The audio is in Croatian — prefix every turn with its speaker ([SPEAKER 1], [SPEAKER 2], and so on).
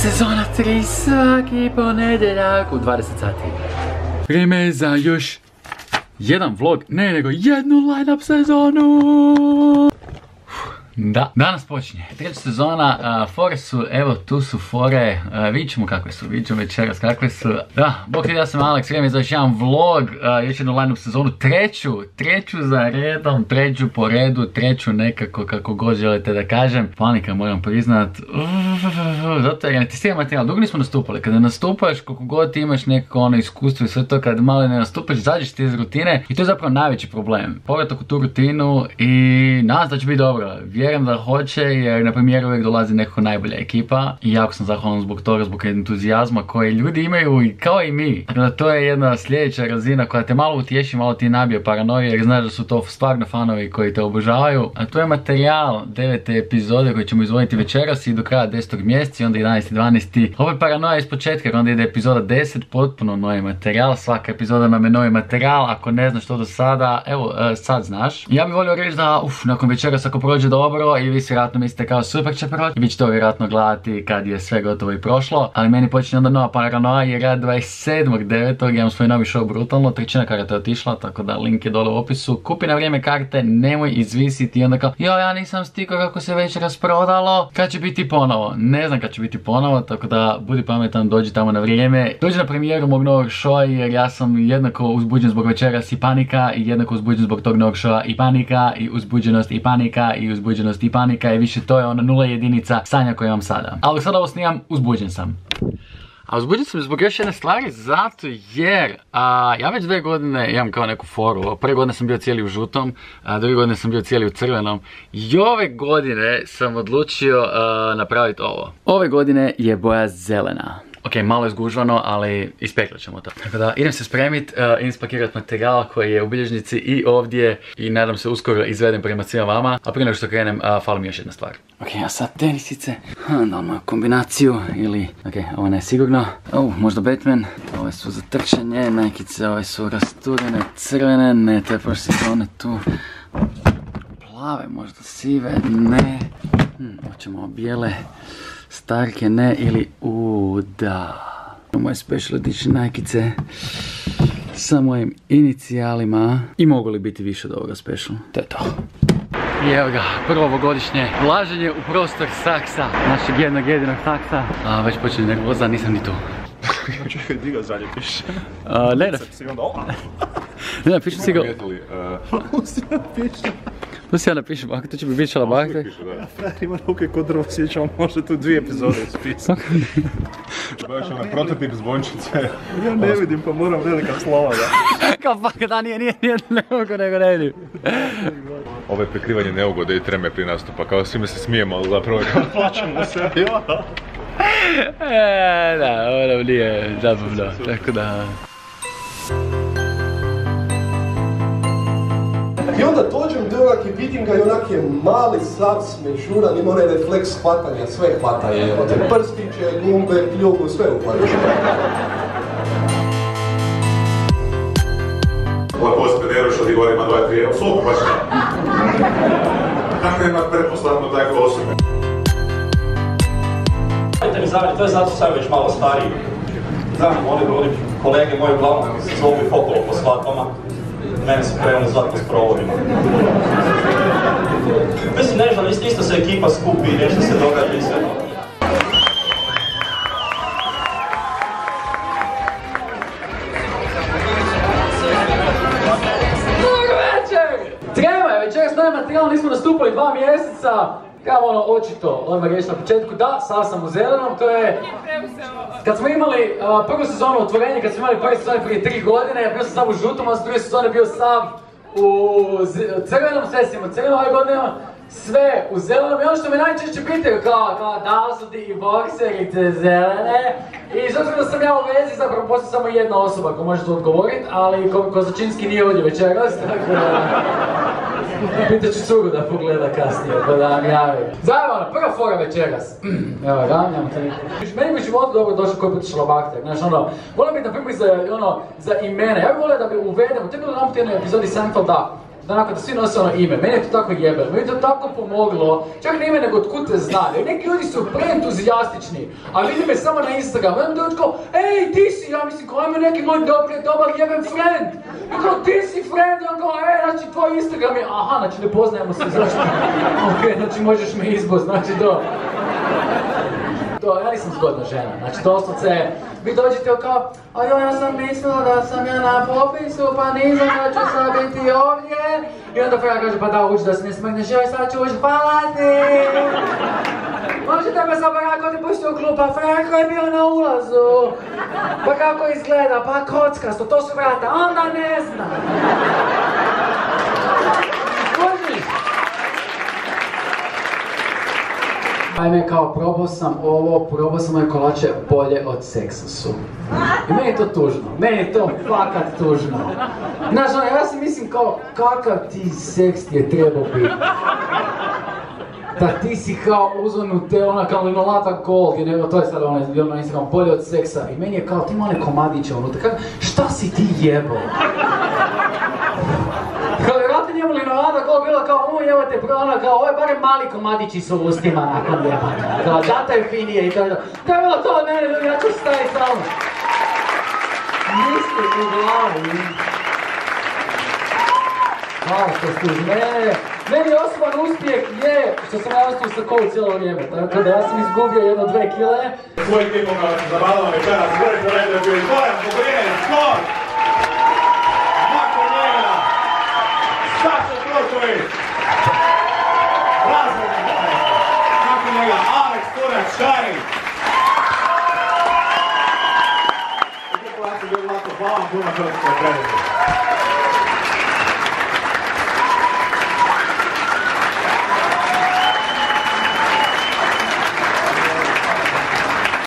[SPEAKER 1] Sezona 3 svaki ponedjeljak u 20 sati. Vrijeme je za još jedan vlog, ne nego jednu line-up sezonu. Da, danas počinje. Treća sezona, fore su, evo tu su fore, vidit ćemo kakve su, vidit ćemo večeras kakve su. Da, bok ja sam Alex, vrijeme je za još jedan vlog, još jednu line-up sezonu, treću za redom, treću po redu, treću nekako kako god želite da kažem. Panika moram priznat, zato jer ne testiram materijal, dugo nismo nastupali, kada nastupaš koliko god ti imaš nekako ono iskustvo i sve to, kad malo ne nastupaš, zađeš ti iz rutine i to je zapravo najveći problem. Povratak u tu rutinu i nadam se da će biti dobro. Vjerujem da hoće jer na premijeru uvijek dolazi nekako najbolja ekipa i jako sam zahvalan zbog toga, zbog entuzijazma koji ljudi imaju i kao i mi. Dakle, to je jedna sljedeća razina koja te malo utješi, malo ti nabije paranoje jer znaš da su to stvarno fanovi koji te obožavaju. A to je materijal 9. epizode koji ćemo izvoditi večeras i do kraja 10. mjeseca i onda 11. 12. Opet paranoja iz početka jer onda ide epizoda 10, potpuno novi materijal. Svaka epizoda nam je novi materijal, ako ne znaš što do sada, evo sad znaš. Ja bih volio reći da nakon večeras ako prođe dobro i vi vjerojatno mislite kao super će proći i vi ćete to vjerojatno gledati kad je sve gotovo i prošlo, ali meni počinje onda nova paranoja jer ja 27.9. imam svoj novi show Brutalno, trećina karata je otišla, tako da link je dole u opisu. Kupi na vrijeme karte, nemoj izvisiti i onda kao ja nisam stikao kako se već rasprodalo, kad će biti ponovo. Ne znam kad će biti ponovo, tako da budi pametan, dođi tamo na vrijeme. Dođi na premijeru mog novog showa jer ja sam jednako uzbuđen zbog večeras i panika i jednako uzbuđen zbog tog novog showa i panika i uzbuđenost i panika i uzbuđenost i panika i više to je ona 0 jedinica stanja koju imam sada. Ali sada ovo snimam, uzbuđen sam. A uzbuđen sam zbog još jedne stvari zato jer ja već 2 godine imam kao neku foru. Prve godine sam bio cijeli u žutom, druge godine sam bio cijeli u crvenom i ove godine sam odlučio napraviti ovo. Ove godine je boja zelena. Ok, malo je zgužvano, ali ispeklat ćemo to. Tako da, idem se spremit, idem spakirat materijal koji je u bilježnici i ovdje i nadam se uskoro izvedem prema svima vama. A prije nego što krenem, fali mi još jedna stvar. Ok, a sad tenisice. Da moju kombinaciju ili... Ok, ovo ne sigurno. Možda Batman. Ove su za trčanje, najkice ove su rasturene, crvene, ne, to je prošle sezone tu. Plave, možda sive, ne. Hoćemo bijele. Starke ne ili da. Moje special edition najkice sa mojim iniциjalima i mogu li biti više od ovoga special? To je to. I evo ga, prvo ovogodišnje ulaženje u prostor saksa, našeg jednog jedinog saksa. Već počinje nervoza, nisam ni tu.
[SPEAKER 2] Čekaj, di ga zadnje piše?
[SPEAKER 1] Ne, pišem si ga...
[SPEAKER 2] Pusti napišem.
[SPEAKER 1] Tu si ja napišem, ako to će bi biti šalabahte.
[SPEAKER 2] Frajer ima ruke kod drvo sjeća, on može tu 2 epizode ispisati.
[SPEAKER 3] Baš ona prototip zvončice.
[SPEAKER 2] Ja ne vidim pa moram velika slova da.
[SPEAKER 1] Kao fuck, da nije nemogo nego ne vidim.
[SPEAKER 3] Ovo je prikrivanje neugode i treme prije nastupa, kao svime se smijemo, ali zapravo kao
[SPEAKER 2] Plaćamo se, ja.
[SPEAKER 1] Da, ovo nam nije zabavno, tako da...
[SPEAKER 4] I onda dođem do onak i vidim ga i onak je mali, sav smešuran, ima onaj refleks hvatanja, sve hvata je. Od prstiće, gumbe, pljugu, sve upališ.
[SPEAKER 3] Ovo je pospred Eruša ti gore ima 2-3, evo super baš ne. Tako nema pretpostavno tako osobe.
[SPEAKER 5] To je zato sam već malo stariji. Znam, oni kolege moji uglavnom se zovu i fokolo po svadbama. Mene su krenuli zvati po sprovodima. Mislim, nešto, isto se ekipa skupi, nešto se događa i sve to.
[SPEAKER 1] Dobro večer! Trema je, večeras novi materijal, nismo nastupali 2 mjeseca. Kao ono, očito, odmah reći na početku, da, sad sam u zelenom, to je... Kad smo imali prvu sezonu otvorenja, kad smo imali prve sezone prije 3 godine, bio sam sam u žutom, a s druge sezone bio sam u crvenom, sve sam u crvenom, ove godine imam sve u zelenom i ono što me najčešće pitaju kao da li su ti bokserice zelene i zato da sam ja u vezi, zapravo postoji samo jedna osoba koja može to odgovoriti, ali Kozačinski nije ovdje večeras, tako da... Pitat ću curu da pogleda kasnije, pa da vam javim. Zajebano, prva fora večeras. Evo, ramljam te. Meni bi životu dobro došao koji put šalabahter, znaš ono, volim biti na primjer za imena. Ja bih volio da bi uvedemo, to je bilo nam u jednoj epizodi Seinfelda, onako da svi nose ono ime. Meni je to tako jebeno, meni je to tako pomoglo, čak ne ime nego otkud te zna. Neki ljudi su preentuzijastični, a vidi me samo na Instagramu, imam dođe kao, ej ti si, ja mislim kao ima neki moj dobar jeben friend. I kao ti si friend, i on kao, znači tvoj Instagram je, aha, znači ne poznajemo se, zašto? Okej, znači možeš me izboz, znači to. Ja nisam zgodna žena, znači doslovce, vi dođete kao, a joj, ja sam mislila da sam ja na popisu, pa nisam da ću sad biti ovdje. I onda Freja kaže, pa da uđi da se ne smrneš, joj sad ću uđi, hvala ti. Možete me samo kako ti pušti u klub, pa Freja je bio na ulazu. Pa kako izgleda, pa kockasto, to su vrata, onda ne znam. Uđi. Ajme, kao probao sam ove kolače bolje od seksa su. I meni je to tužno, meni je to fakat tužno. Znaš, ja si mislim kao, kakav ti seks ti je trebao biti? Da ti si kao uzvanu te ona kao linolata gold, to je sad ono Instagram, bolje od seksa. I meni je kao, ti ima one komadiće unutra, šta si ti jebao? Kao vjerojatno njemu linolata gold bila kao, jebate ona kao, ovo je barem mali komadići su u ustima nakon jebanja. Kao, data je finije i to je to. To je bilo to od mene, ja ću staviti tamo. Niste u glavi. Hvala što ste uz mene. Meni osoban uspjeh je što sam ja ostao sa kovu cijelo vrijeme, tako da ja sam izgubio 1-2 kile.
[SPEAKER 3] Svoj tipom zabavljamo večeras, velike redu je bio izboran, Bogojeni, skor! Nakon njega, Saša Tročović! Razredni majstor! Nakon njega, Aleks Turak-Šarić! I populaciju bio Vlako, hvala puno što ste predili.